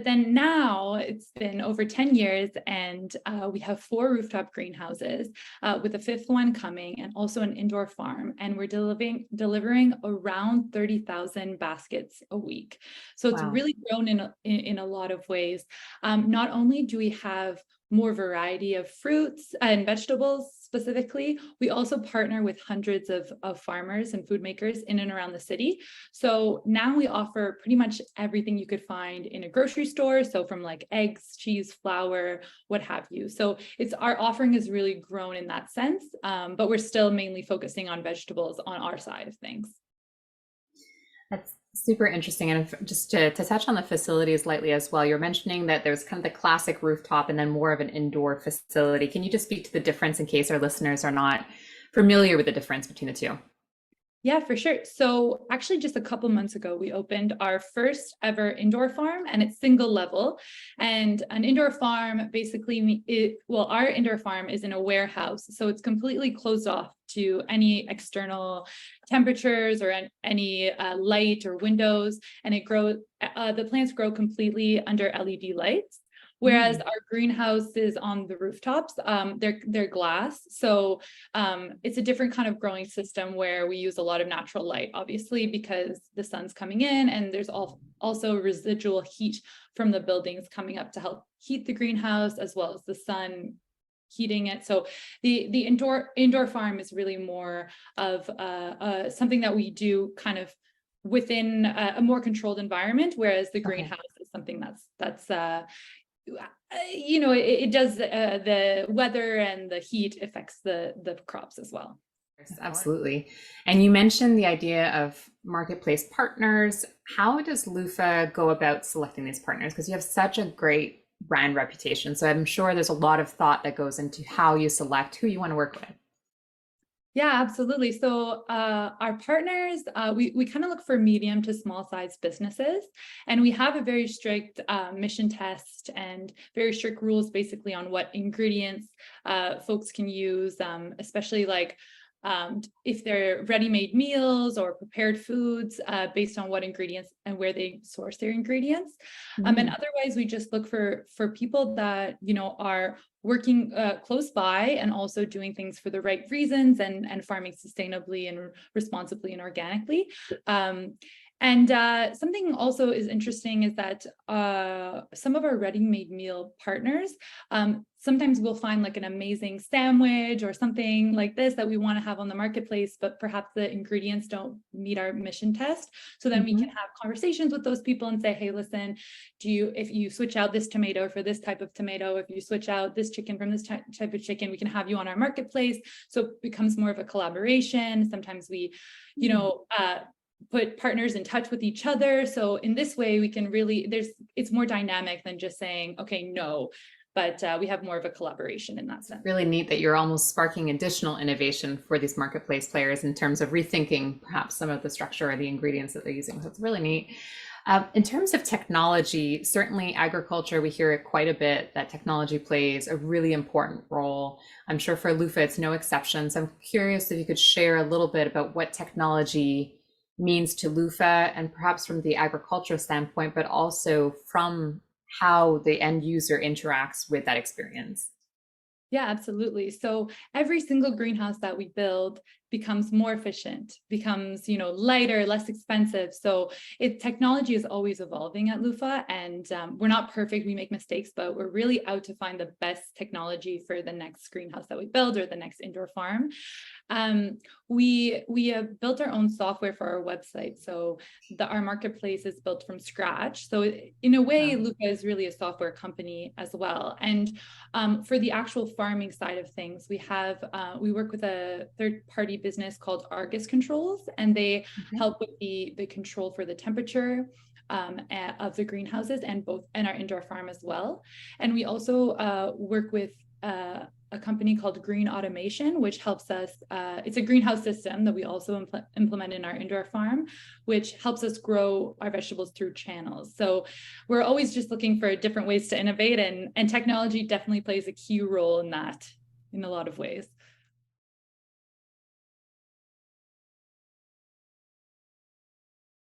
then now it's been over 10 years, and we have 4 rooftop greenhouses with a 5th one coming, and also an indoor farm. And we're delivering around 30,000 baskets a week. So it's Wow. really grown in a lot of ways. Not only do we have more variety of fruits and vegetables specifically, we also partner with hundreds of farmers and food makers in and around the city. So now we offer pretty much everything you could find in a grocery store. So from like eggs, cheese, flour, what have you. So our offering has really grown in that sense, but we're still mainly focusing on vegetables on our side of things. That's super interesting. And just to touch on the facilities lightly as well, you're mentioning that there's kind of the classic rooftop and then more of an indoor facility. Can you just speak to the difference in case our listeners are not familiar with the difference between the two? Yeah, for sure. So actually just a couple months ago, we opened our first ever indoor farm, and it's single level. And an indoor farm basically, our indoor farm is in a warehouse. So it's completely closed off to any external temperatures or any light or windows. And the plants grow completely under LED lights. Whereas our greenhouse is on the rooftops, they're glass. So it's a different kind of growing system where we use a lot of natural light, obviously, because the sun's coming in, and there's also residual heat from the buildings coming up to help heat the greenhouse, as well as the sun heating it. So the indoor farm is really more of something that we do kind of within a more controlled environment, whereas the greenhouse is something that's it does the weather and the heat affects the crops as well. Absolutely. And you mentioned the idea of marketplace partners. How does Lufa go about selecting these partners? Because you have such a great brand reputation. So I'm sure there's a lot of thought that goes into how you select who you want to work with. Yeah, absolutely. So our partners, we kind of look for medium to small size businesses, and we have a very strict mission test and very strict rules basically on what ingredients folks can use, especially like if they're ready-made meals or prepared foods based on what ingredients and where they source their ingredients. And otherwise, we just look for people that, are working close by and also doing things for the right reasons and farming sustainably and responsibly and organically. And something also is interesting is that some of our ready-made meal partners, sometimes we'll find like an amazing sandwich or something like this that we want to have on the marketplace, but perhaps the ingredients don't meet our mission test. So then we can have conversations with those people and say, hey, listen, if you switch out this tomato for this type of tomato, if you switch out this chicken from this type of chicken, we can have you on our marketplace. So it becomes more of a collaboration. Sometimes we, put partners in touch with each other. So in this way, we can really, it's more dynamic than just saying, okay, no, but we have more of a collaboration in that sense. Really neat that you're almost sparking additional innovation for these marketplace players in terms of rethinking perhaps some of the structure or the ingredients that they're using. So it's really neat. In terms of technology, certainly agriculture, we hear it quite a bit that technology plays a really important role. I'm sure for Lufa, it's no exception. So I'm curious if you could share a little bit about what technology means to Lufa, and perhaps from the agricultural standpoint, but also from how the end user interacts with that experience. Yeah, absolutely. So every single greenhouse that we build becomes more efficient, becomes, lighter, less expensive. So technology is always evolving at Lufa, and we're not perfect. We make mistakes, but we're really out to find the best technology for the next greenhouse that we build or the next indoor farm. We have built our own software for our website. So our marketplace is built from scratch. So in a way, Lufa is really a software company as well. And for the actual farming side of things, we work with a third-party business called Argus Controls, and they help with the control for the temperature of the greenhouses and our indoor farm as well. And we also work with a company called Green Automation, which helps us, it's a greenhouse system that we also implement in our indoor farm, which helps us grow our vegetables through channels. So we're always just looking for different ways to innovate, and technology definitely plays a key role in that in a lot of ways.